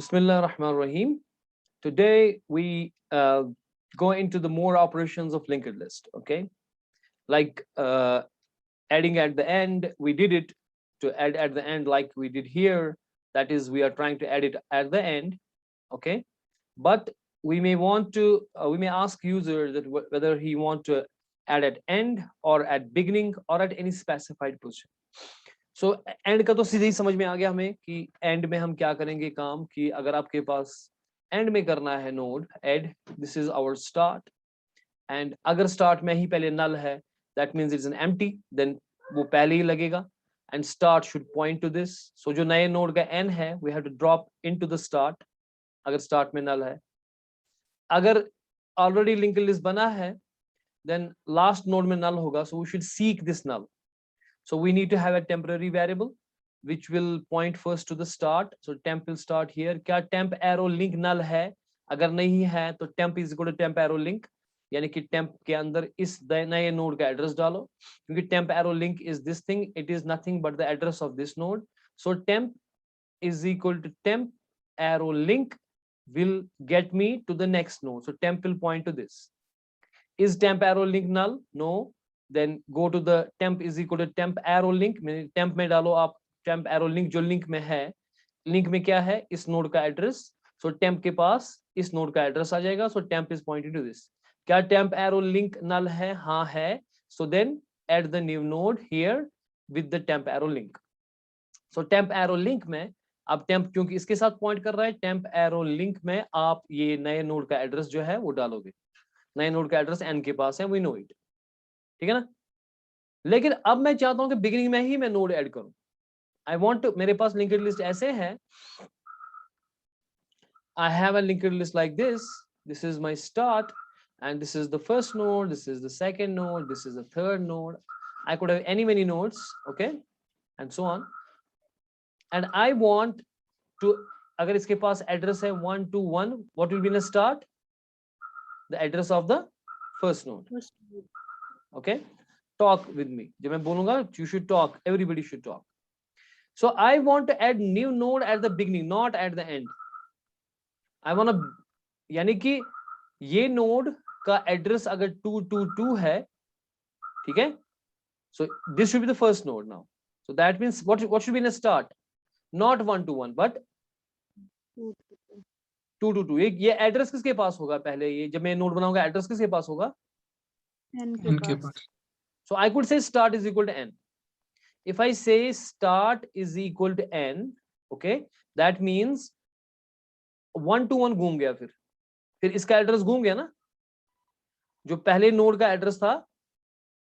Bismillah ar-Rahman ar-Rahim. Today we go into the more operations of linked list. Okay, like adding at the end, we did it to add at the end like we did here. That is, we are trying to add it at the end. Okay, but we may want to, we may ask user that whether he want to add at end or at beginning or at any specified position. So and का तो सीधे ही समझ में आ गया हमें कि and में हम क्या करेंगे काम कि अगर आपके पास एंड में करना है node add, this is our start, and अगर स्टार्ट में ही पहले नल है that means it's an empty, then वो पहले ही लगेगा and start should point to this. So जो नए नोड का एन है we have to drop into the start अगर स्टार्ट में नल है. अगर ऑलरेडी लिंक लिस्ट बना है देन लास्ट नोड में नल होगा, so we should seek this null. So we need to have a temporary variable which will point first to the start. So temp will start here. क्या temp arrow link null है? अगर नहीं है तो temp is equal to temp arrow link, यानी कि temp के अंदर इस नए node का address डालो, क्योंकि temp arrow link is this thing, it is nothing but the address of this node. So temp is equal to temp arrow link will get me to the next node. So temp will point to this. Is temp arrow link null? No. Then go to the temp is equal to temp arrow link. temp में डालो आप temp arrow link जो link में है. link में क्या है? इस node का address. So temp के पास इस node का address आ जाएगा. So temp is pointing to this. क्या temp arrow link null है? हाँ है. So then add the new node here with the temp arrow link. So temp arrow link में अब temp क्योंकि इसके साथ point कर रहा है, temp arrow link में आप ये नए node का address जो है वो डालोगे. नए node का address n के पास है, we know it. ठीक है ना. लेकिन अब मैं चाहता हूं कि बिगिनिंग में ही मैं नोड ऐड करूं. आई वांट टू, मेरे पास लिंक्ड लिस्ट ऐसे है, I have a linked list like this. This is my start and this is the first node, this is the second node, this is the third node. I could have any many nodes, okay, and so on. And I want to, अगर इसके पास address है 1 2 1, what will be in the start? The address of the first node. Okay, talk with me. जब मैं बोलूंगा you should talk, everybody should talk. So I want to add new node at the beginning, not at the end. I want to, यानी कि ये node का address अगर 222 है, ठीक है, so this should be the first node now. So that means what should be in a start? Not 1 2 1 but 2 2 2. ये address किसके पास होगा? पहले ये जब मैं नोड बनाऊंगा एड्रेस किसके पास होगा? n के पास. So I could say start is equal to n. If I say start is equal to n, okay, that means 1 to 1 घूम गया. फिर इसका एड्रेस घूम गया ना. जो पहले नोड का एड्रेस था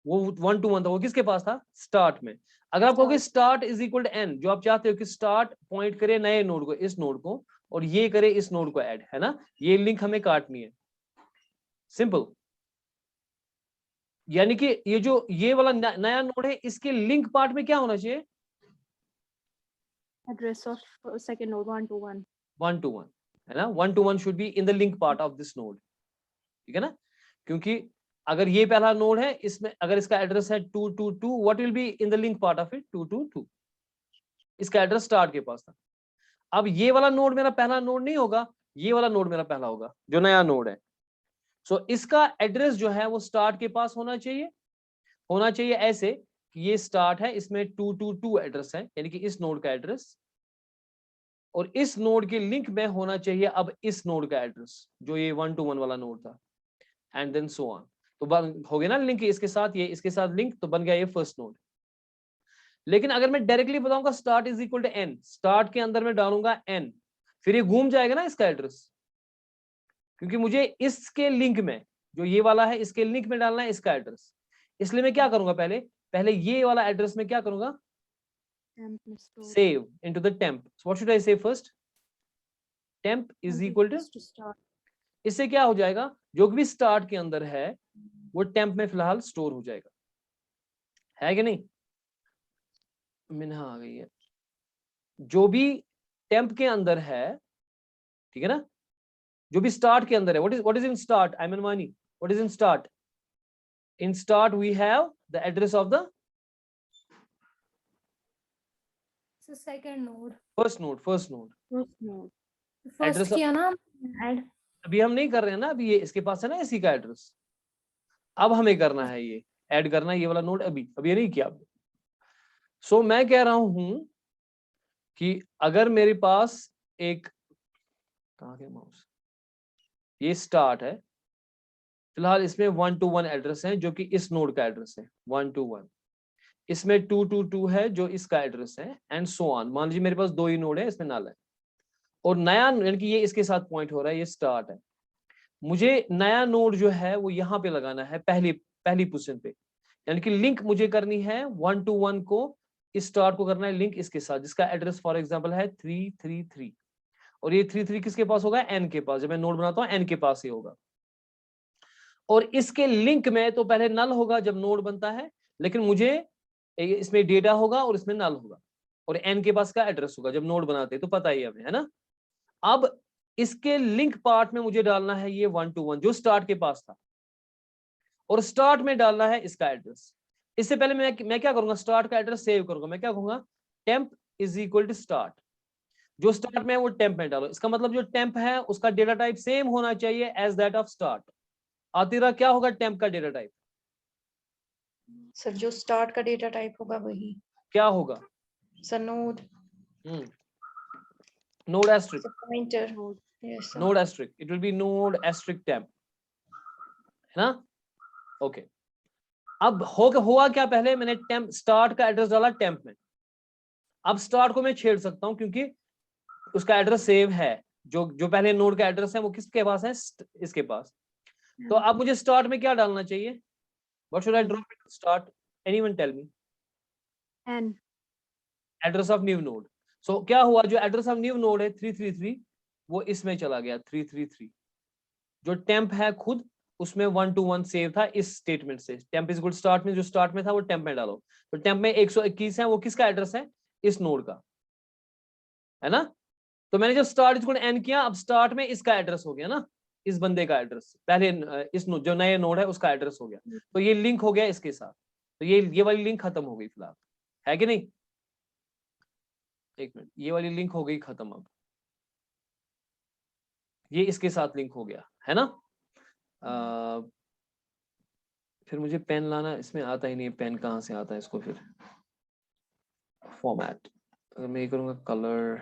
वो 1 to 1 था, वो किसके पास था? स्टार्ट में. अगर आप कहोगे start is equal to n, जो आप चाहते हो कि स्टार्ट पॉइंट करे नए नोड को, इस नोड को, और ये करे इस नोड को ऐड, है ना, ये लिंक हमें काटनी है. सिंपल. यानी कि ये जो ये वाला नया नोड है इसके लिंक पार्ट में क्या होना चाहिए? Address of second node 1 to 1. 1 to 1, है ना. 1 to 1 should be in the link part of this node. ठीक है ना. क्योंकि अगर ये पहला नोड है, इसमें अगर इसका एड्रेस है 222, what will be in the link part of it? 222. इसका एड्रेस स्टार्ट के पास था. अब ये वाला नोड मेरा पहला नोड नहीं होगा, ये वाला नोड मेरा पहला होगा जो नया नोड है. सो इसका एड्रेस जो है वो स्टार्ट के पास होना चाहिए ऐसे कि ये स्टार्ट है, इसमें 222 एड्रेस है, यानी कि इस नोड का एड्रेस, और इस नोड के लिंक में होना चाहिए अब इस नोड का एड्रेस जो ये 1 to 1 वाला नोड था, एंड देन सो ऑन. तो हो गया ना लिंक इसके साथ, ये इसके साथ लिंक, तो बन गया ये फर्स्ट नोड. लेकिन अगर मैं डायरेक्टली बताऊंगा start is equal to n, start के अंदर में डालूंगा n, फिर ये घूम जाएगा ना इसका एड्रेस, क्योंकि मुझे इसके लिंक में, जो ये वाला है इसके लिंक में डालना है इसका एड्रेस. इसलिए मैं क्या करूंगा, पहले ये वाला एड्रेस में क्या करूंगा? save into the temp. So what should I say first? temp is equal to start. इससे क्या हो जाएगा? जो भी स्टार्ट के अंदर है वो temp में फिलहाल स्टोर हो जाएगा, है कि नहीं? मिनहा आ गई है. जो भी temp के अंदर है, ठीक है ना, जो भी स्टार्ट के अंदर है, what is in start? I mean Mani, what is in start? In start we have the address of the So second node. first node. First node. Address first किया ना ऐड। अभी हम नहीं कर रहे हैं ना, अभी ये इसके पास है ना इसी का एड्रेस। अब हमें करना है ये ऐड करना है ये वाला नोड, अभी ये नहीं किया आपने। सो मैं कह रहा हूं कि अगर मेरे पास एक, कहाँ गया माउस, ये स्टार्ट है, फिलहाल इसमें 1 to 1 एड्रेस है जो कि इस नोड का एड्रेस है 1 to 1, इसमें 2 to 2 है जो इसका एड्रेस है, एंड सो ऑन। मान लीजिए मेरे पास 2 ही नोड है, इसमें नल है, और नया यानी कि ये इसके साथ पॉइंट हो रहा है, ये स्टार्ट है। मुझे नया नोड जो है वो यहाँ पे लगाना है, पहली पहली पोजीशन पे, यानी कि लिंक मुझे करनी है 1 to 1 को, इस स्टार्ट को करना है लिंक इसके साथ जिसका एड्रेस फॉर एग्जांपल है 333, और ये 33 किसके पास होगा, एन के पास। जब मैं नोड बनाता हूँ एन के पास ही होगा, और इसके लिंक में तो पहले नल होगा जब नोड बनता है, लेकिन मुझे इसमें डेटा होगा और इसमें नल होगा, और एन के पास का एड्रेस होगा जब नोड बनाते हैं, तो पता ही हमें है ना। अब इसके लिंक पार्ट में मुझे डालना है ये 1 to 1 जो स्टार्ट के पास था, और स्टार्ट में डालना है इसका एड्रेस। इससे पहले मैं क्या करूंगा, स्टार्ट का एड्रेस सेव करूंगा। मैं क्या कहूंगा, temp is equal to start, जो स्टार्ट में है वो टेम्प में डालो। इसका मतलब जो टेम्प है उसका डेटा टाइप सेम होना चाहिए as that of start. Athira क्या होगा टेम्प का डेटा टाइप? सर जो स्टार्ट का डेटा टाइप होगा वही क्या होगा sir, node node asterisk, pointer. Yes sir. Node asterisk, it will be node asterisk temp, है ना। ओके, अब हुआ क्या, पहले मैंने टेम्प स्टार्ट का एड्रेस डाला टेम्प में। अब स्टार्ट को मैं छेड़ सकता हूं क्योंकि उसका एड्रेस सेव है, जो पहले नोड का एड्रेस है वो किसके पास है, इसके पास। तो अब मुझे स्टार्ट में क्या डालना चाहिए, what should I drop it start, anyone tell me. N address of new node. So क्या हुआ, जो एड्रेस ऑफ न्यू नोड है 333 वो इसमें चला गया 333, जो टेम्प है खुद उसमें 1 to 1 सेव था इस स्टेटमेंट से। टेम्प इज गुड स्टार्ट में जो स्टार्ट में था वो टेम्प में डालो, तो टेम्प में 121 है, वो किसका एड्रेस है, इस नोड का, है ना। तो मैंने जब स्टार्ट इज गुड एन किया, अब स्टार्ट में इसका एड्रेस हो गया ना, इस बंदे का एड्रेस, पहले इस जो नए नोड है उसका एड्रेस हो गया, तो ये लिंक हो गया इसके साथ। तो ये वाली लिंक खत्म हो गई फिलहाल, है कि नहीं। एक मिनट, ये वाली लिंक हो गई खत्म, अब ये इसके साथ लिंक हो गया, है ना। फिर मुझे पेन लाना, इसमें आता ही नहीं है पेन, कहाँ से आता है इसको फिर फॉर्मेट। अगर मैं ये करूँगा कलर,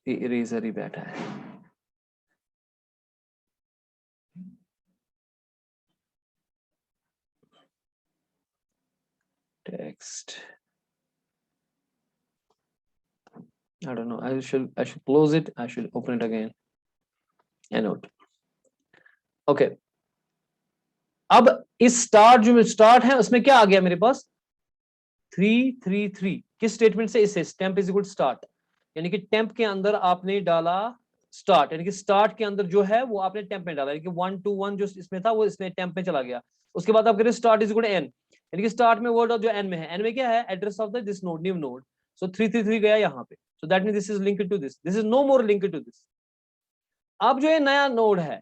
ये इरेजर ही बैठा है। Text, I don't know, I should close it, I should open it again. Note. Okay. अब इस जो स्टार्ट है उसमें क्या आ गया मेरे पास 333, किस स्टेटमेंट से, इससे टेम्प इज इक्वल स्टार्ट, यानी कि टेम्प के अंदर आपने डाला स्टार्ट, यानी कि स्टार्ट के अंदर जो है वो आपने टेम्प में डाला, यानी कि 1 to 1 जो इसमें था वो इसमें टेम्प में चला गया। उसके बाद आप कह रहे स्टार्ट इज इक्वल एन, यानी कि स्टार्ट में वर्ड जो एन में है, एन में क्या है, address of the this node, new node. So 333 गया यहाँ पे, so that means this is linked to this is no more linked to this. अब जो ये नया नोड है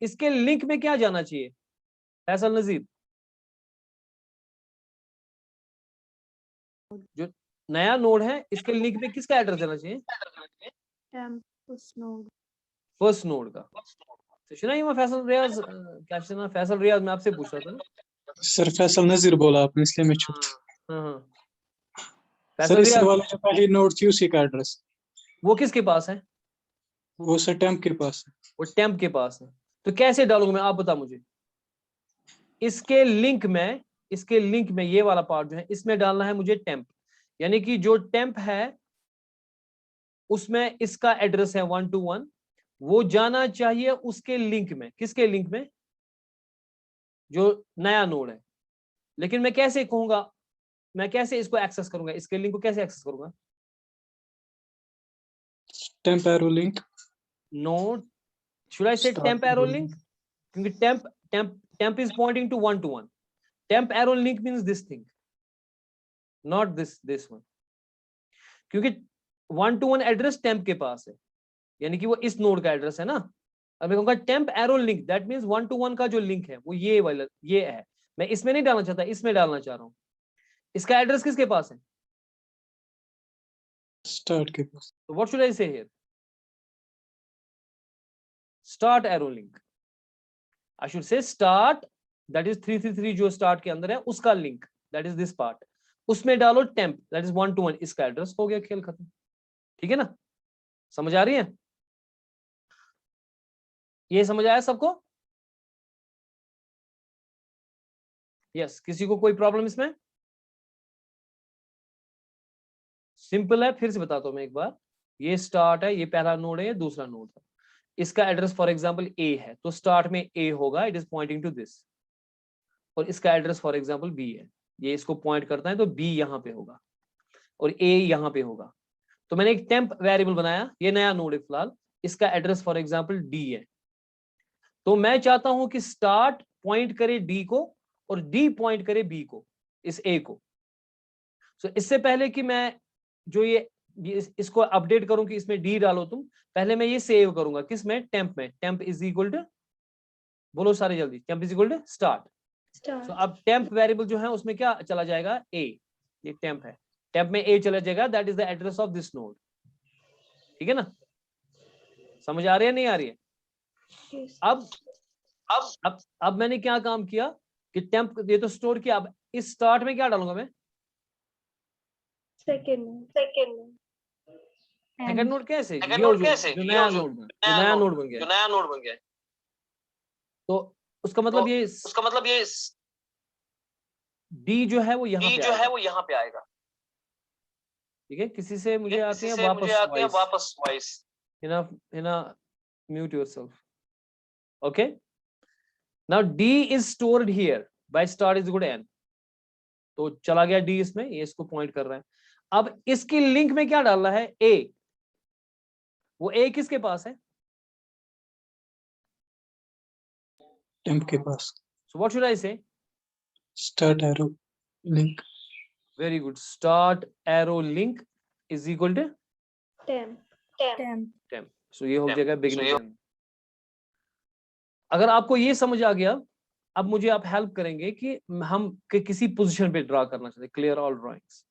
इसके लिंक में क्या जाना चाहिए, फैसल नजीर, जो नया नोड है इसके लिंक में किसका एड्रेस देना चाहिए, टेम्प नोड, फर्स्ट नोड का। फैसल रियाज, क्या फैसल रियाज, मैं आपसे पूछ रहा था ना। सर फैसल नजीर बोला आपने इसलिए मैं चुप था। हाँ सर फैसल इससे रियाज, वाला जो पहली नोड थी उसी का एड्रेस वो किसके पास है, वो सर टेम्प के पास है। वो टेम्प के पास है। तो कैसे डालूंगा मैं, आप बता मुझे। इसके लिंक में ये वाला पार्ट जो है इसमें डालना है मुझे टेम्प, यानी कि जो टेम्प है उसमें इसका एड्रेस है 1 to 1, वो जाना चाहिए उसके लिंक में, किसके लिंक में, जो नया नोड है। लेकिन मैं कैसे कहूंगा, मैं कैसे इसको एक्सेस करूंगा, इसके लिंक को कैसे एक्सेस करूंगा, temp arrow link, node, should I say temp arrow link, क्योंकि temp is pointing to 1 to 1, temp arrow link means this thing, not this one, क्योंकि 1 to 1 एड्रेस temp के पास है, यानी कि वो इस नोड का एड्रेस है ना। अब मैं कहूंगा temp arrow link, that means 1 to 1 का जो लिंक है वो ये वाला ये है। मैं इसमें नहीं डालना चाहता, इसमें डालना चाह रहा हूं। इसका एड्रेस किसके पास है, स्टार्ट के पास। तो what should I say here, start arrow link, I should say start, that is 333 जो स्टार्ट के अंदर है उसका link, that is this part, उसमें डालो टेम्प, दैट इज 1 to 1, इसका एड्रेस, हो गया, खेल खत्म। ठीक है ना, समझ आ रही है? ये समझ आया सबको? यस, किसी को कोई प्रॉब्लम इसमें? सिंपल है, फिर से बताता हूं मैं एक बार। ये स्टार्ट है, ये पहला नोड है, ये दूसरा नोड है, इसका एड्रेस फॉर एग्जांपल ए है, तो स्टार्ट में ए होगा, it is pointing to this, और इसका एड्रेस फॉर एग्जांपल बी है, ये इसको पॉइंट करता है, तो बी यहां पे होगा और ए यहां पे होगा। तो मैंने एक टेम्प वेरिएबल बनाया, ये नया नोड है फिलहाल, इसका एड्रेस फॉर एग्जांपल डी है। तो मैं चाहता हूं कि स्टार्ट पॉइंट करे डी को और डी पॉइंट करे बी को, इस ए को। सो इससे पहले कि मैं जो ये इसको अपडेट करूं कि इसमें डी डालो तुम, पहले मैं ये सेव करूंगा किस में, टेम्प में। टेम्प इज इक्वल टू, बोलो सारे जल्दी, temp is equal to start. So अब टेम्प वेरिएबल जो है उसमें क्या चला जाएगा, ए, ये टेम्प है, टेम्प में ए चला जाएगा, that is the address of this node. ठीक है ना, समझ आ रही है नहीं आ रही है? अब मैंने क्या काम किया कि टेम्प ये तो स्टोर किया, अब इस स्टार्ट में क्या डालूंगा मैं, सेकंड नोड कैसे, जो नया नोड बन गया, तो उसका मतलब ये डी जो है वो यहाँ पे आएगा। ठीक है, किसी से मुझे आते हैं वापस voice, Hina mute yourself. Okay, now D is stored here by start is equal to n, तो चला गया डी इसमें, ये इसको पॉइंट कर रहा है। अब इसकी लिंक में क्या डालना है, ए, वो ए किसके पास है, टेम्प के पास। So what should I say, start arrow link. Very good, start arrow link is equal to temp. So ये हो जाएगा बिगिनिंग। अगर आपको ये समझ आ गया, अब मुझे आप हेल्प करेंगे कि हम किसी पोजीशन पे ड्रा करना चाहते हैं, क्लियर ऑल ड्राइंग्स।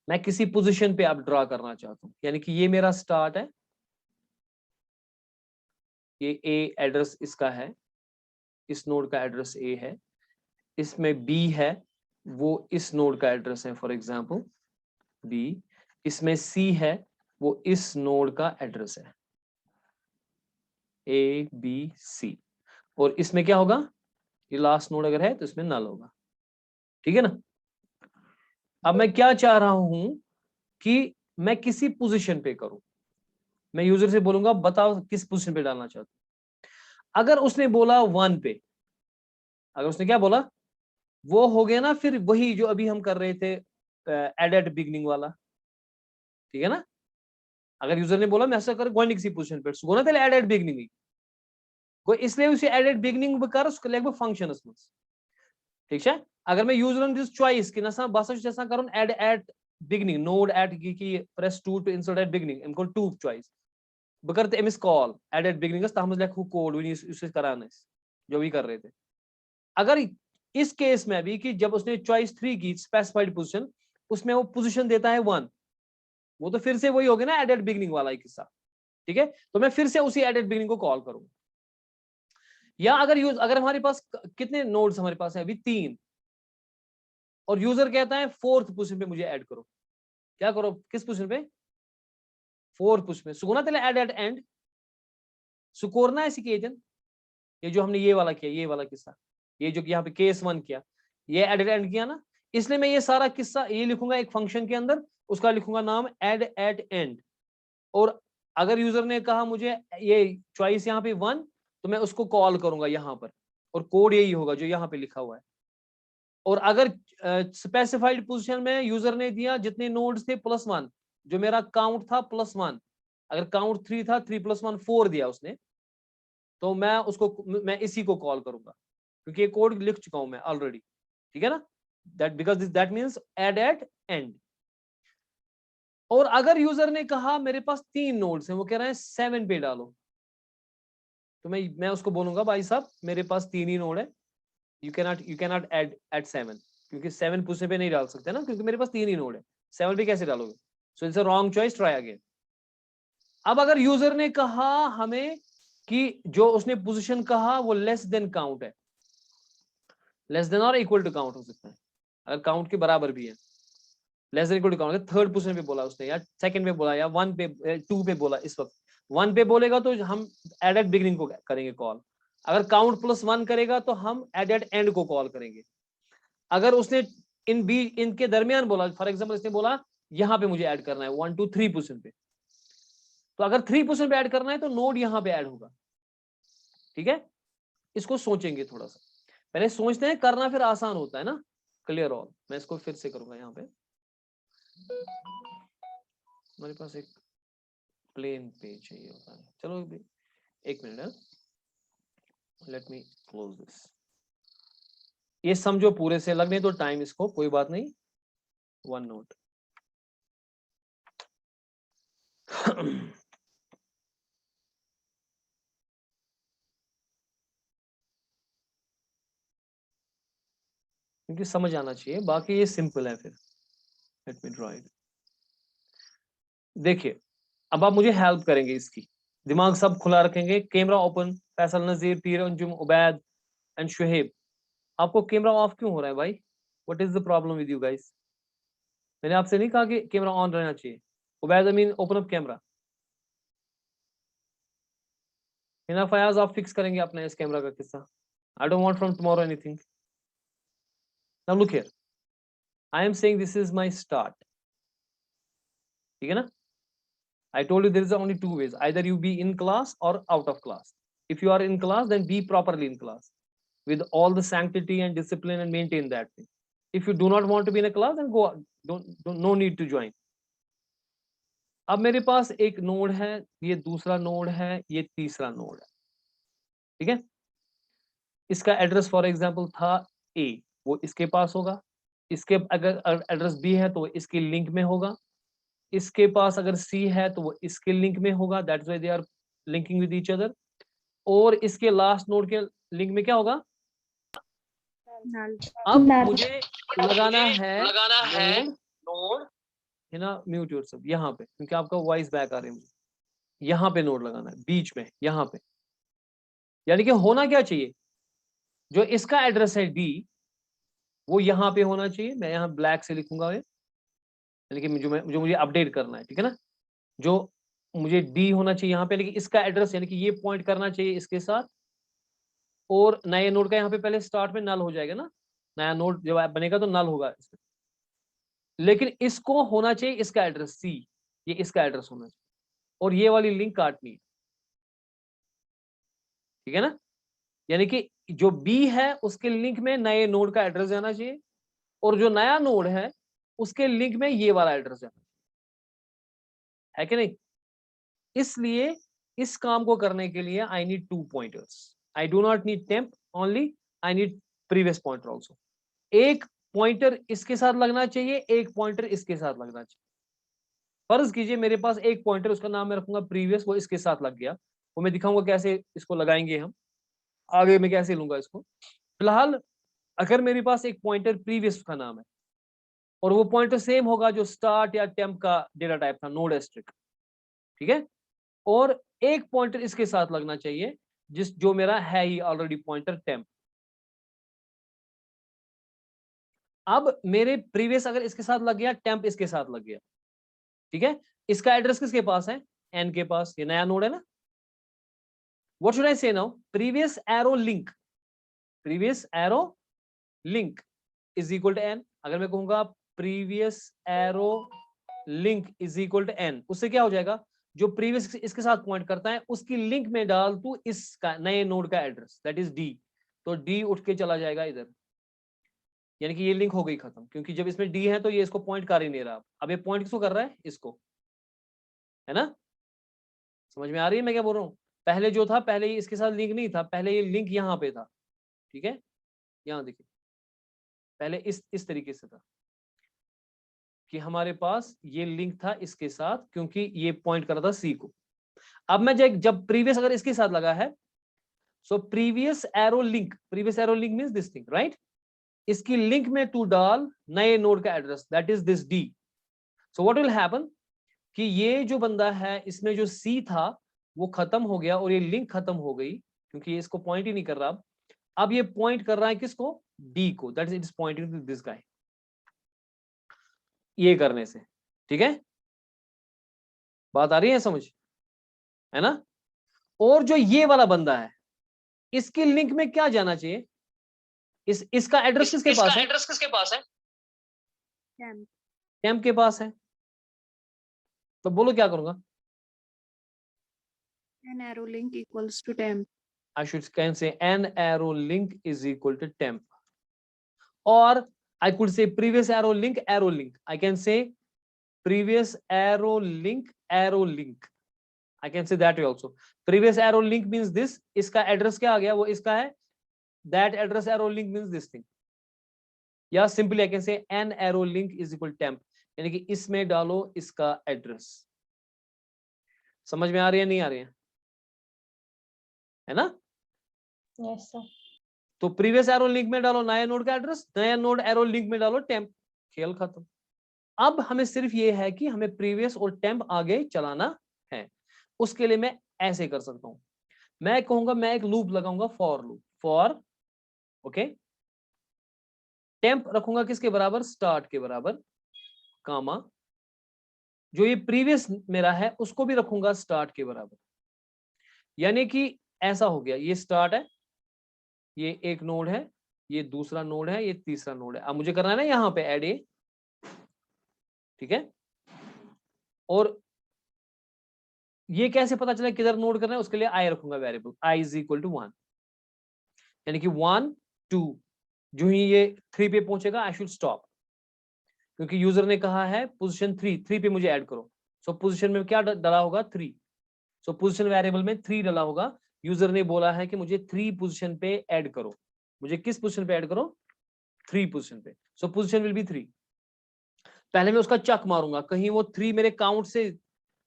मैं किसी पोजीशन पे अब ड्रा करना चाहता हूं, यानी कि ये मेरा स्टार्ट है, ये ए एड्रेस इसका है, इस नोड का एड्रेस ए है, इसमें बी है, वो इस नोड का एड्रेस है फॉर एग्जांपल बी, इसमें सी है, वो इस नोड का एड्रेस है, ए बी सी, और इसमें क्या होगा, ये लास्ट नोड अगर है तो इसमें नल होगा। ठीक है ना, अब मैं क्या चाह रहा हूं कि मैं किसी पोजीशन पे करूं, मैं यूजर से बोलूंगा बताओ किस पोजीशन पे डालना चाहते हो। अगर उसने बोला 1 पे, अगर उसने क्या बोला, वो हो गया ना फिर वही जो अभी हम कर रहे थे एड एट बिगनिंग वाला। ठीक है ना, अगर यूजर ने बोला मैं ऐसा कर गोइंग किसी पोजीशन पे सुगोना तेरे एड एट बिगनिंग को, इसलिए उसे एड एट बिगनिंग कर उसके लिए फंक्शन इसमें। ठीक है, अगर मैं यूजर दिस चॉइस कि नसा बस जैसा करूं add at beginning node at की press 2 to insert at beginning, इनको 2 चॉइस बकरते एमएस कॉल एड एट बिगनिंग तहमज लिखो कोड वी उसे कराना जो भी कर रहे थे। अगर इस केस में भी कि जब उसने चॉइस 3 की स्पेसिफाइड पोजीशन, उसमें वो पोजीशन देता है 1, वो तो फिर से वही हो गया ना एडेड बिगनिंग वाला ही किस्सा। ठीक है, तो मैं फिर से उसी एडेड बिगनिंग को कॉल करूंगा। या अगर हमारे पास कितने नोड्स हमारे पास है अभी 3, और यूजर कहता है 4th पोजीशन पे मुझे ऐड करो, क्या करो, किस पोजीशन पे, 4th पोजीशन पे सुकोना तेरे ऐड एट एंड सुकोरना ऐसी केजन, ये जो हमने ये वाला किया, ये वाला किस्सा, ये जो यहाँ पे केस 1 किया, ये एड एट एंड किया ना, इसलिए मैं ये सारा किस्सा ये लिखूंगा एक फंक्शन के अंदर, उसका लिखूंगा नाम एड एट एंड। और अगर यूजर ने कहा मुझे ये चॉइस यहाँ पे 1, तो मैं उसको कॉल करूंगा यहाँ पर, और कोड यही होगा जो यहाँ पे लिखा हुआ है। और अगर स्पेसिफाइड पोजीशन में यूजर ने दिया जितने नोड्स थे +1, जो मेरा काउंट था +1, अगर काउंट 3 था 3 + 1 4 दिया उसने, तो मैं इसी को कॉल करूंगा, क्योंकि ये कोड लिख चुका हूं मैं ऑलरेडी। ठीक है ना, that means add at end. और अगर यूजर ने कहा मेरे पास 3 नोड्स हैं, वो कह रहे हैं 7 पे डालो, तो मैं उसको बोलूंगा भाई साहब मेरे पास 3 ही नोड है, यू कैनॉट ऐड एट 7, क्योंकि 7 पोजीशन पे नहीं डाल सकते ना, क्योंकि मेरे पास 3 ही नोड है, 7 पे कैसे डालोगे, so it's a wrong choice, try again. अब अगर यूजर ने कहा हमें कि जो उसने पोजीशन कहा वो लेस देन काउंट है, लेस देन और इक्वल टू काउंट हो सकता है, अगर काउंट के बराबर भी है, less than equal to count, third position पे बोला उसने या सेकंड पे बोला या 1 पे 2 पे बोला, इस वक्त 1 पे बोलेगा तो हम एड एट बिगिनिंग को करेंगे कॉल, अगर काउंट प्लस 1 करेगा तो हम एड एट एंड को कॉल करेंगे। अगर उसने इनके दरमियान बोला, फॉर एग्जाम्पल इसने बोला यहाँ पे मुझे ऐड करना है 1 2 3 पोजीशन पे, तो अगर 3 पोजीशन पे ऐड करना है तो नोड यहाँ पे ऐड होगा। ठीक है, इसको सोचेंगे थोड़ा सा, पहले सोचते हैं, करना फिर आसान होता है ना। क्लियर ऑल, मैं इसको फिर से करूंगा। यहाँ पे हमारे पास एक प्लेन पेज चाहिए होता है, चलो एक मिनट है, लेट मी क्लोज दिस। ये समझो पूरे से, लगने तो टाइम इसको, कोई बात नहीं, वन नोट। क्योंकि समझ आना चाहिए, बाकी ये सिंपल है। फिर लेट मी ड्रॉ इट। देखिए, अब आप मुझे हेल्प करेंगे, इसकी दिमाग सब खुला रखेंगे। Camera open, Faisal, Nazeer, Pir, Anjum, Ubaid and Shoaib. आपको कैमरा ऑफ क्यों हो रहा है भाई? What is the problem with you guys? मैंने आपसे नहीं कहा कि कैमरा ऑन रहना चाहिए। Ubaid Amin, open up camera. Hina Fayaz, आप फिक्स करेंगे अपना इस कैमरा का किस्सा। I don't want from tomorrow anything. Now look here, I am saying this is my start, ठीक है ना? I told you there is only two ways, either you be in class or out of class. If you are in class, then be properly in class with all the sanctity and discipline and maintain that thing. If you do not want to be in a class, then go, don't no need to join. अब मेरे पास एक node है, ये दूसरा node है, ये तीसरा node है, ठीक है? इसका एड्रेस फॉर एग्जांपल था A, वो इसके पास होगा। इसके अगर एड्रेस B है तो वो इसके लिंक में होगा। इसके पास अगर C है तो वो इसके लिंक में होगा, that's why they are linking with each other. और इसके लास्ट नोड के लिंक में क्या होगा? null. अब Null. मुझे लगाना है नोड, है ना? म्यूट योरसेल्फ यहाँ पे, क्योंकि आपका वॉइस बैक आ रही है मुझे। यहाँ पे नोड लगाना है, बीच में, यहाँ पे। यानी कि होना क्या चाहिए, जो इसका एड्रेस है D, वो यहाँ पे होना चाहिए। मैं यहाँ ब्लैक से लिखूंगा, यानी कि जो मुझे अपडेट करना है, ठीक है ना? जो मुझे D होना चाहिए यहाँ पे, लेकिन इसका एड्रेस यानी कि ये पॉइंट करना चाहिए इसके साथ। और नए नोड का यहाँ पे पहले स्टार्ट में नल हो जाएगा ना, नया नोड जब बनेगा तो नल होगा इसमें। लेकिन इसको होना चाहिए इसका एड्रेस C, ये इसका एड्रेस होना चाहिए, और ये वाली लिंक काटनी है, ठीक है ना? यानी कि जो B है उसके लिंक में नए नोड का एड्रेस जाना चाहिए, और जो नया नोड है उसके लिंक में ये वाला एड्रेस जाना चाहिए, है कि नहीं? इसलिए इस काम को करने के लिए I need 2 pointers. I do not need temp only, I need previous pointer also. एक पॉइंटर इसके साथ लगना चाहिए, एक पॉइंटर इसके साथ लगना चाहिए। फर्ज कीजिए मेरे पास एक पॉइंटर, उसका नाम मैं रखूंगा प्रीवियस, वो इसके साथ लग गया, वो मैं दिखाऊंगा कैसे इसको लगाएंगे हम, आगे मैं कैसे लूंगा इसको। फिलहाल अगर मेरे पास एक पॉइंटर प्रीवियस का नाम है, और वो पॉइंटर सेम होगा जो स्टार्ट या टेम्प का डेटा टाइप था, नोड एस्ट्रिक, ठीक है? और एक पॉइंटर इसके साथ लगना चाहिए, जो मेरा है ही ऑलरेडी पॉइंटर टेम्प। अब मेरे प्रीवियस अगर इसके साथ लग गया, टेम्प इसके साथ लग गया, ठीक है? इसका एड्रेस किसके पास है? एन के पास, ये नया नोड है ना। What should I say now? Previous arrow link, previous arrow link is equal to N. अगर मैं कहूंगा previous arrow link is equal to N, उससे क्या हो जाएगा? जो प्रीवियस इसके साथ पॉइंट करता है उसकी लिंक में डाल तू इसका नए नोड का एड्रेस, दैट इज डी, तो डी उठ के चला जाएगा इधर, यानी कि ये लिंक हो गई खत्म, क्योंकि जब इसमें डी है तो ये इसको पॉइंट कर ही नहीं रहा। अब ये पॉइंट किसको कर रहा है? इसको, है ना? समझ में आ रही है मैं क्या बोल रहा हूँ? पहले जो था, पहले ये इसके साथ लिंक नहीं था, पहले ये लिंक यहाँ पे था, ठीक है? यहाँ देखिए, पहले इस तरीके से था कि हमारे पास ये लिंक था इसके साथ, क्योंकि ये पॉइंट कर रहा था सी को। अब मैं जब प्रीवियस अगर इसके साथ लगा है, so previous arrow link, previous arrow link means this thing, right? इसकी लिंक में तू डाल नए नोड का address, that is this D. So what will happen? कि ये जो बंदा है इसमें जो सी था वो खत्म हो गया और ये लिंक खत्म हो गई, क्योंकि ये इसको पॉइंट ही नहीं कर रहा। अब ये पॉइंट कर रहा है किसको, डी को, that is pointing to this guy, ये करने से। ठीक है, बात आ रही है समझ, है ना। और जो ये वाला बंदा है इसकी लिंक में क्या जाना चाहिए, इसका एड्रेस किसके पास है, एड्रेस किसके पास है? temp टेम्प के पास है। तो बोलो क्या करूंगा, an arrow link equals to temp. I can say an arrow link is equal to temp, or I could say previous arrow link. I can say previous arrow link. I can say that way also. Previous arrow link means this, इसका address क्या आ गया, वो इसका है, that address arrow link means this thing. या simply I can say an arrow link is equal to temp, यानी कि इसमें डालो इसका एड्रेस। समझ में आ रही है नहीं आ रही है ना? Yes sir. तो प्रीवियस एरो लिंक में डालो नया नोड का एड्रेस, नया नोड एरो लिंक में डालो टेम्प, खेल खत्म। अब हमें सिर्फ ये है कि हमें प्रीवियस और टेम्प आगे चलाना है। उसके लिए मैं ऐसे कर सकता हूं, मैं कहूंगा मैं एक लूप लगाऊंगा, for loop, for okay, temp रखूंगा किसके बराबर, स्टार्ट के बराबर, कामा, जो ये प्रीवियस मेरा है उसको भी रखूंगा स्टार्ट के बराबर। यानी कि ऐसा हो गया, ये स्टार्ट है, ये एक नोड है, ये दूसरा नोड है, ये तीसरा नोड है। अब मुझे करना है ना यहाँ पे ऐड ए, ठीक है। और ये कैसे पता चला किधर नोड करना है, उसके लिए आई रखूंगा variable, I is equal to 1, यानी कि 1 2, जो ही ये 3 पे पहुंचेगा आई शुड स्टॉप, क्योंकि यूजर ने कहा है पोजीशन 3 पे मुझे ऐड करो। सो पोजीशन में क्या डाला होगा, 3। सो पोजीशन वेरिएबल में 3 डाला होगा। यूजर ने बोला है कि मुझे 3 पोजीशन पे ऐड करो, मुझे किस पोजीशन पे ऐड करो, 3 पोजीशन पे। सो पोजीशन विल बी 3। पहले मैं उसका चक मारूंगा, कहीं वो 3 मेरे काउंट से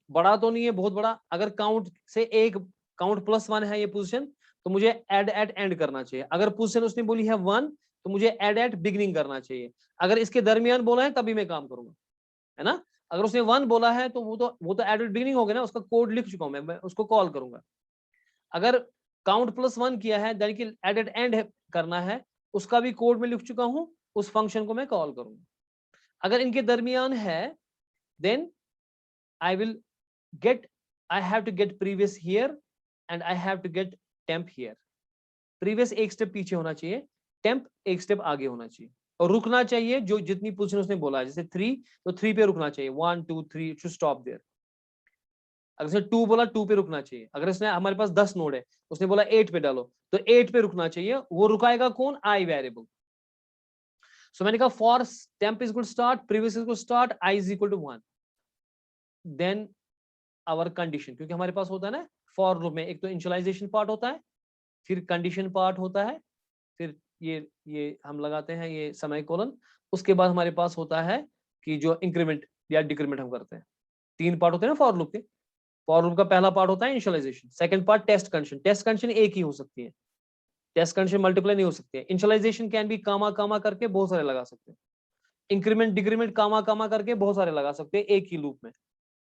बड़ा तो नहीं है, बहुत बड़ा। अगर काउंट से एक काउंट +1 है ये पोजीशन, तो मुझे ऐड एट एंड करना चाहिए। अगर पोजीशन उसने बोली है 1, तो मुझे ऐड एट बिगिनिंग करना चाहिए। अगर इसके दरमियान बोला है तभी मैं काम करूंगा, है ना। अगर उसने 1 बोला है तो वो तो ऐड एट बिगिनिंग हो गया ना, उसका कोड लिख चुका हूं मैं उसको कॉल करूंगा। अगर काउंट +1 किया है यानी कि ऐड एट एंड करना है, उसका भी कोड में लिख चुका हूं, उस फंक्शन को मैं कॉल करूंगा। अगर इनके दरमियान है, then I will get, I have to get previous here and I have to get temp here. Previous एक स्टेप पीछे होना चाहिए, temp एक स्टेप आगे होना चाहिए, और रुकना चाहिए जो जितनी पोजीशन उसने बोला है, जैसे 3 तो 3 पे रुकना चाहिए, 1 2 3 टू स्टॉप देयर। अगर उसने 2 बोला 2 पे रुकना चाहिए। अगर इसने, हमारे पास 10 नोड है, उसने बोला 8 पे डालो, तो 8 पे रुकना चाहिए। वो रुकाएगा कौन, आई वेरिएबल। सो मैंने कहा for temp is equal to start, previous is equal to start, I is equal to 1, then our condition, क्योंकि हमारे पास होता है ना फॉर लूप में, एक तो इनिशियलाइजेशन पार्ट होता है, फिर कंडीशन पार्ट होता है, फिर ये हम लगाते हैं ये सेमीकोलन, उसके बाद हमारे पास होता है कि जो इंक्रीमेंट या डिक्रीमेंट हम करते हैं। 3 पार्ट होते हैं ना फॉर लूप के। फॉर लूप का पहला पार्ट होता है initialization, second part test condition. Test condition एक ही हो सकती है, टेस्ट कंडीशन मल्टीप्लाई नहीं हो सकती है। इनिशियलाइजेशन कैन भी कामा कामा करके बहुत सारे लगा सकते हैं, इंक्रीमेंट डिक्रीमेंट कामा कामा करके बहुत सारे लगा सकते हैं एक ही लूप में,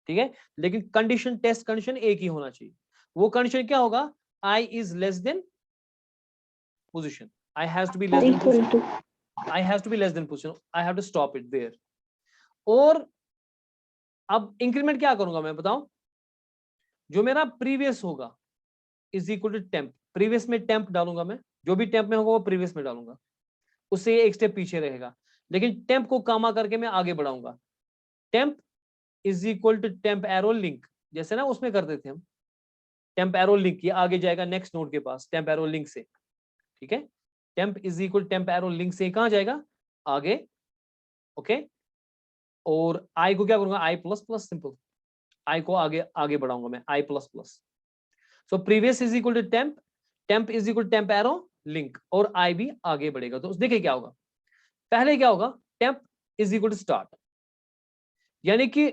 ठीक है। लेकिन कंडीशन, टेस्ट कंडीशन एक ही होना चाहिए। वो कंडीशन क्या होगा, I is less than position, I has to be less than position, I has to be less than position, I have to stop it there। और अब इंक्रीमेंट क्या करूंगा मैं बताऊं, जो मेरा प्रीवियस होगा is equal to temp, previous में टेम्प डालूंगा मैं, जो भी टेम्प में होगा वो प्रीवियस में डालूंगा, उससे एक स्टेप पीछे रहेगा। लेकिन टेम्प को कामा करके मैं आगे बढ़ाऊंगा। Temp is equal to temp arrow link, जैसे ना उसमें करते थे हम, टेम्प एरो लिंक, ये आगे जाएगा नेक्स्ट नोड के पास टेम्प एरो लिंक से, ठीक है। Temp is equal temp arrow link से कहां जाएगा, आगे, ओके। और आई को क्या करूंगा, i plus plus, simple, i को आगे आगे बढ़ाऊंगा मैं, i plus plus. So previous is equal to temp, temp is equal temp arrow link, और आई भी आगे बढ़ेगा। तो देखिए क्या होगा, पहले क्या होगा, temp is equal to start, यानी कि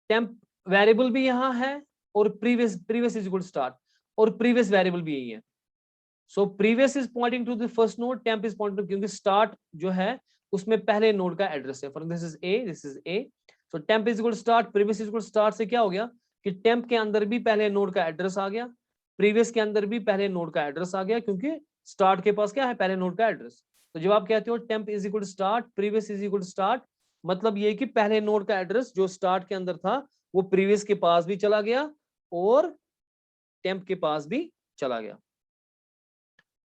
टेम्प वेरिएबल भी यहां है और previous is equal to start, और प्रीवियस वेरिएबल भी यही है। So previous is pointing to the first node, temp is pointing, क्योंकि स्टार्ट जो है उसमें पहले नोड का एड्रेस है। For this is A, this is A, so temp is equal start previous is equal start से क्या हो गया कि टेम्प के अंदर भी पहले नोड का एड्रेस आ गया, प्रीवियस के अंदर भी पहले नोड का एड्रेस आ गया, क्योंकि स्टार्ट के पास क्या है, पहले नोड का एड्रेस। तो जब आप कहते हो temp is equal start previous is equal start, मतलब ये कि पहले नोड का एड्रेस जो स्टार्ट के अंदर था वो प्रीवियस के पास भी चला गया और टेम्प के पास भी चला गया।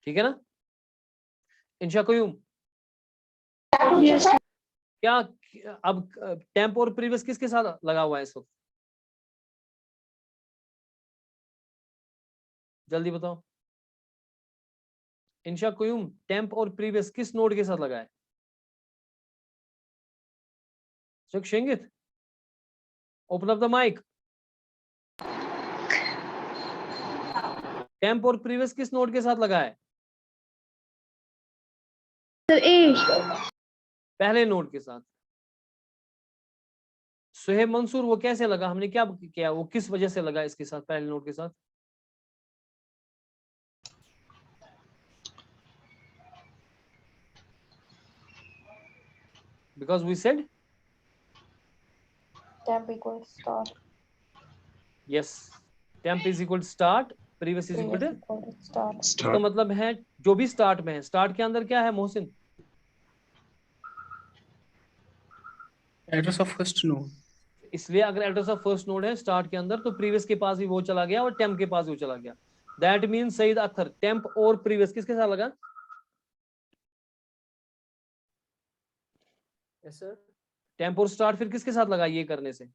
ठीक है ना इंशा कयूम? Yes. क्या अब टेम्प और प्रीवियस किसके साथ लगा हुआ है इस वक्त? जल्दी बताओ इंशा कयूम, टेम्प और प्रीवियस किस नोड के साथ लगा है? शेंगित, open up the mic. Temp और प्रीवियस किस नोड के साथ लगा है? So A. पहले नोड के साथ। सुहेब मंसूर, वो कैसे लगा, हमने क्या किया, वो किस वजह से लगा इसके साथ, पहले नोड के साथ? Because we said temp equals start. yes, temp is equal to start, previous is equal to Previous equal to start. तो मतलब है जो भी स्टार्ट में है, स्टार्ट के अंदर क्या है Mohsin? Address of first node. इसलिए अगर एड्रेस ऑफ फर्स्ट नोड है स्टार्ट के अंदर, तो प्रीवियस के पास भी वो चला गया और टेम्प के पास भी वो चला गया। That means Saeed Akhtar, temp और प्रीवियस किसके साथ लगा? Yes sir. टेम्प और स्टार्ट फिर किसके साथ लगा ये करने से?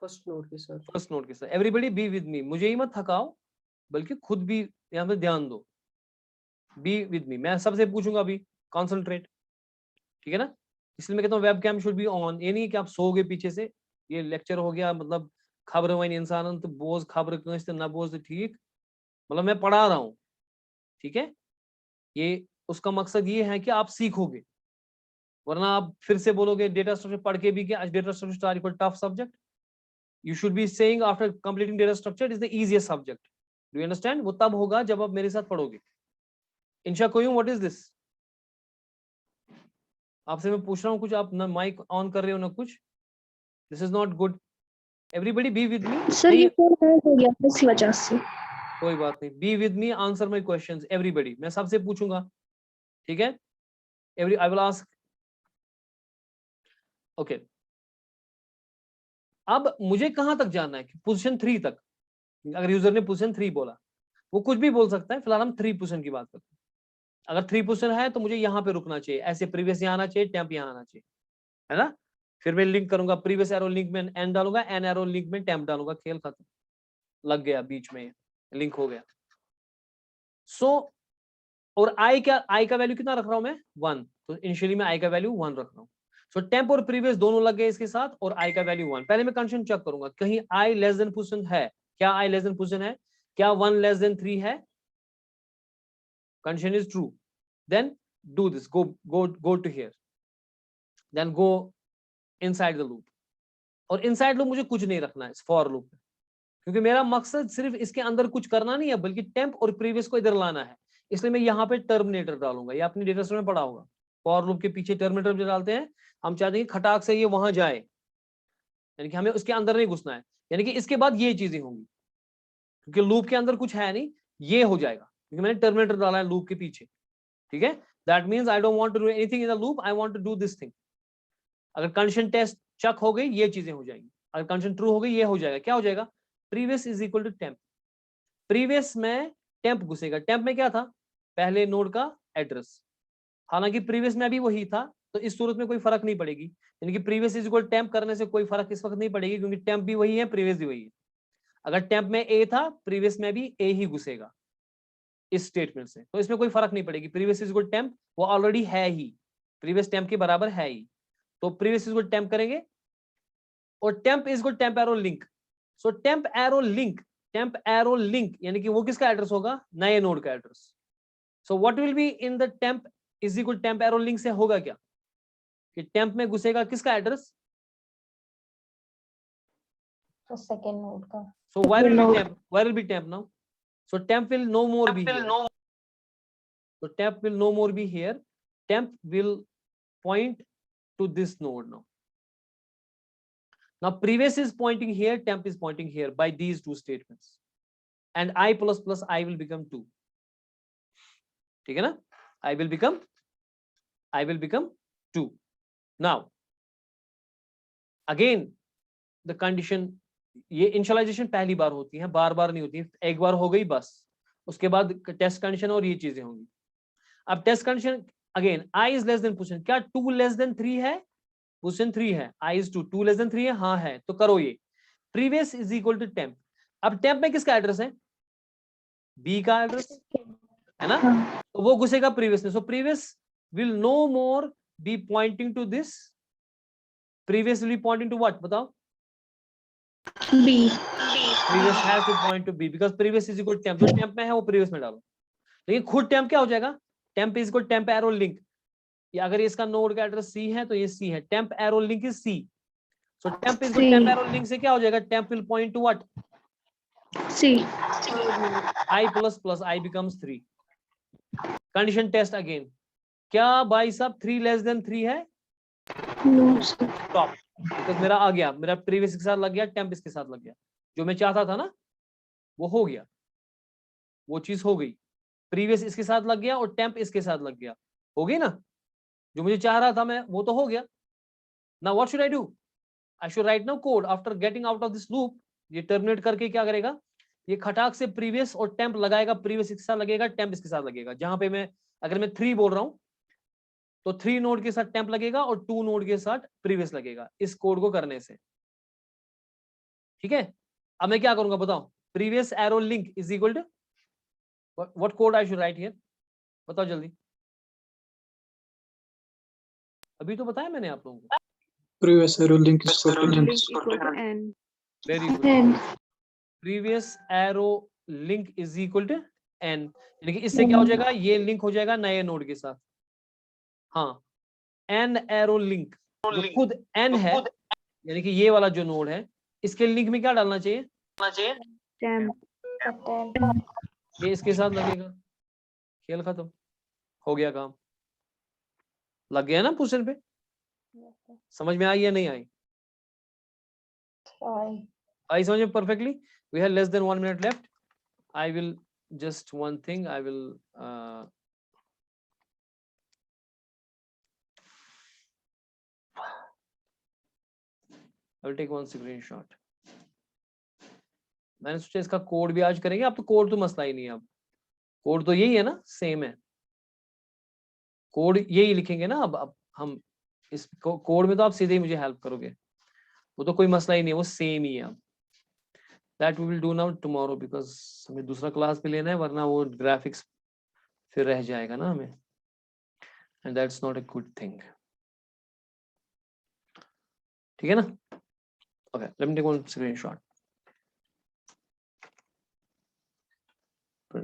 फर्स्ट नोड के साथ। फर्स्ट नोड के साथ। एवरीबडी बी विद मी, मुझे ही मत थकाओ बल्कि खुद भी यहाँ पे ध्यान दो। बी विद मी, मैं सबसे पूछूंगा अभी, कॉन्सेंट्रेट। ठीक है ना? इसलिए मैं कहता हूँ webcam should be on. ये नहीं कि आप सोओगे पीछे से, ये लेक्चर हो गया मतलब खबर वन इंसान तो बोझ खबर न बोझ ठीक, मतलब मैं पढ़ा रहा हूँ। ठीक है, ये उसका मकसद ये है कि आप सीखोगे, वरना आप फिर से बोलोगे डेटा स्ट्रक्चर पढ़ के भी क्या data structure are equal tough subject. You should be saying after completing data structure is the easiest subject. Do you understand? वो तब होगा जब आप मेरे साथ पढ़ोगे। Insha Qayyum, what is this? आपसे मैं पूछ रहा हूँ कुछ, आप ना माइक ऑन कर रहे हो ना कुछ। This is not good. Everybody be with me. Sir ये फोन हैंग हो गया इस वजह से। कोई बात नहीं, be with me, answer my questions everybody. मैं सबसे पूछूंगा, ठीक है? Every I will ask. Okay, अब मुझे कहां तक जाना है? पोजीशन 3 तक। अगर यूजर ने पोजीशन 3 बोला, वो कुछ भी बोल सकता है, फिलहाल हम 3 पोजीशन की बात करते हैं। अगर 3 पोजीशन है तो मुझे यहाँ पे रुकना चाहिए, ऐसे प्रीवियस यहाँ आना चाहिए, टेम्प यहाँ आना चाहिए, है ना? फिर मैं लिंक करूंगा, प्रीवियस एरो लिंक में एन डालूंगा, एन एरो लिंक में टेम्प डालूंगा, खेल खत्म। लग गया बीच में, लिंक हो गया। सो और आई का वैल्यू कितना रख रहा हूं मैं? 1। तो इनिशियली मैं आई का वैल्यू 1 रख रहा हूं। सो टेम्प और प्रीवियस दोनों लग गए इसके साथ, और आई का वैल्यू 1। पहले मैं कंडीशन चेक करूंगा कहीं आई लेस देन पोजीशन है क्या? आई लेस देन पोजीशन है क्या? 1 लेस देन 3 है? Condition is true, then do this, go to here, then go inside the loop। और इनसाइड लूप मुझे कुछ नहीं रखना है फॉर लूप में, क्योंकि मेरा मकसद सिर्फ इसके अंदर कुछ करना नहीं है, बल्कि टेम्प और प्रीवियस को इधर लाना है। इसलिए मैं यहाँ पे टर्मिनेटर डालूंगा। ये अपनी डेटा स्ट्रक्चर में पढ़ा होगा, फॉर लूप के पीछे टर्मिनेटर जो डालते हैं, हम चाहते हैं खटाक से ये वहां जाए, यानी कि हमें उसके अंदर नहीं घुसना है। यानी कि इसके बाद ये चीजें होंगी, क्योंकि लूप के अंदर कुछ है नहीं, ये हो जाएगा क्योंकि मैंने टर्मिनेटर डाला है लूप के पीछे। ठीक है, that means I don't want to do anything in the loop, I want to do this thing. अगर कंडीशन टेस्ट चेक हो गई, ये चीजें हो जाएंगी। अगर कंडीशन ट्रू हो गई, ये हो जाएगा। क्या हो जाएगा? Previous is equal to temp. Previous में टेम्प घुसेगा। टेम्प में क्या था? पहले नोड का एड्रेस। हालांकि प्रीवियस में भी वही था, तो इस सूरत में कोई फर्क नहीं पड़ेगी। यानी कि प्रीवियस इज इक्वल टेम्प करने से कोई फर्क इस वक्त नहीं पड़ेगी, क्योंकि टेम्प भी वही है, प्रीवियस भी वही है। अगर टेम्प में ए था, प्रीवियस में भी ए ही घुसेगा इस स्टेटमेंट से, तो इसमें कोई फर्क नहीं पड़ेगी। प्रीवियस इज इक्वल टेम्प वो ऑलरेडी है ही, प्रीवियस टेम्प के बराबर है ही, तो प्रीवियस इज इक्वल टेम्प करेंगे। और temp is equal temp arrow link. So temp arrow link यानी कि वो किसका एड्रेस होगा? नए नोड का address. So what will be in the temp is equal temp arrow link से होगा क्या कि टेम्प में घुसेगा किसका एड्रेस? तो सेकंड नोड का। So where will be temp now? So temp will no more be here. So temp will no more be here. Temp will point to this node now. Now previous is pointing here, temp is pointing here by these two statements, and I plus plus I will become 2. ठीक है ना? I will become 2. Now again the condition, ये initialisation पहली बार होती है, बार बार नहीं होती है, एक बार हो गई बस, उसके बाद टेस्ट कंडीशन और ये चीजें होंगी. अब test condition again, I is less than position, क्या 2 less than 3 है? पोजीशन 3 है, I is 2 less than 3 है, हाँ है, तो करो ये previous is equal to temp. अब temp में किसका एड्रेस है? B का एड्रेस है ना, तो वो घुसेगा previous में. So previous will no more be pointing to this, previous will be pointing to what? बताओ. B. Previous has to point to B because previous is equal to temp. जो temp में है वो previous में डालो. लेकिन खुद temp क्या हो जाएगा? Temp is equal to temp arrow link. या अगर इसका नोड का एड्रेस C है तो ये C है. Temp arrow link is C. So temp is equal to temp arrow link से क्या हो जाएगा? Temp will point to what? C. I plus plus I becomes 3. Condition test again. क्या भाई साहब 3 less than 3 है? No, sir. Stop. Because मेरा आ गया, मेरा previous के साथ लग गया, temp इसके साथ लग गया. जो मैं चाहता था ना वो हो गया, वो चीज हो गई. प्रीवियस इसके साथ लग गया और टेम्प इसके साथ लग गया, हो गई ना? जो मुझे चाह रहा था मैं वो तो हो गया. Now what should I do? I should right now code after getting out of this loop. ये टर्मिनेट करके क्या करेगा? ये खटाक से प्रीवियस और टेम्प लगाएगा, प्रीवियस इसके साथ लगेगा, टेम्प इसके साथ लगेगा. जहां पे मैं अगर मैं 3 बोल रहा हूं तो 3 नोड के साथ टेम्प लगेगा और 2 नोड के साथ प्रीवियस लगेगा, इस कोड को करने से. ठीक है, अब मैं क्या करूंगा बताओ? Previous arrow link is equal to what code I should write here? बताओ जल्दी. अभी तो बताया मैंने आप लोगों को. Previous arrow link is equal to Link n. equal to n. Very good. N. Previous arrow link is equal to n, यानी कि इससे क्या हो जाएगा? ये लिंक हो जाएगा नए नोड के साथ. हाँ, n एरो लिंक जो खुद n है, यानी कि ये वाला जो नोड है इसके लिंक में क्या डालना चाहिए? Temp. ये इसके साथ लगेगा. खेल खत्म, हो गया काम. लग गया ना पोजीशन पे? समझ में आई या नहीं आई? आई समझ में perfectly. We have less than 1 minute left. I will just one thing, I will I will take one screenshot. मैंने सोचा इसका कोड भी आज करेंगे. अब तो कोड तो मसला ही नहीं है, अब कोड तो यही है ना, सेम है. कोड यही लिखेंगे ना. अब हम इस कोड में तो आप सीधे ही मुझे हेल्प करोगे, वो तो कोई मसला ही नहीं है, वो सेम ही है. अब that we will do now tomorrow because हमें दूसरा क्लास भी लेना है, वरना वो ग्राफिक्स फिर रह जाएगा ना हमें, and that's not a good thing. ठीक है ना? Okay, let me take one screenshot.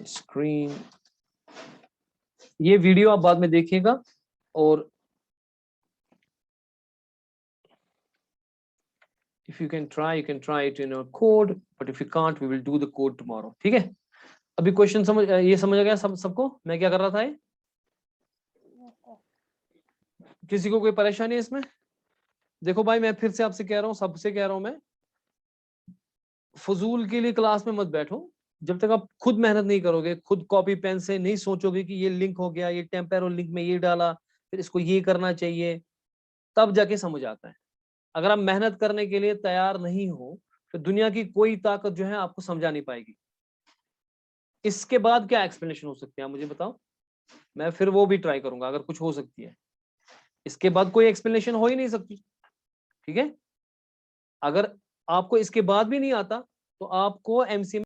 Screen, ये वीडियो आप बाद में देखिएगा और if you can try it in a code, but if you can't we will do the code tomorrow. ठीक है, अभी क्वेश्चन ये समझ आ गया सबको मैं क्या कर रहा था? किसी को कोई परेशानी है इसमें? देखो भाई, मैं फिर से आपसे कह रहा हूँ, सबसे कह रहा हूँ मैं, फजूल के लिए क्लास में मत बैठो. जब तक आप खुद मेहनत नहीं करोगे, खुद कॉपी पेन से नहीं सोचोगे कि ये लिंक हो गया, ये टेम्पेरो लिंक में ये डाला, फिर इसको ये करना चाहिए, तब जाके समझ आता है. अगर आप मेहनत करने के लिए तैयार नहीं हो तो दुनिया की कोई ताकत जो है आपको समझा नहीं पाएगी. इसके बाद क्या एक्सप्लेनेशन हो सकती है आप मुझे बताओ? मैं फिर वो भी ट्राई करूंगा अगर कुछ हो सकती है. इसके बाद कोई एक्सप्लेनेशन हो ही नहीं सकती. ठीक है, अगर आपको इसके बाद भी नहीं आता तो आपको एमसीए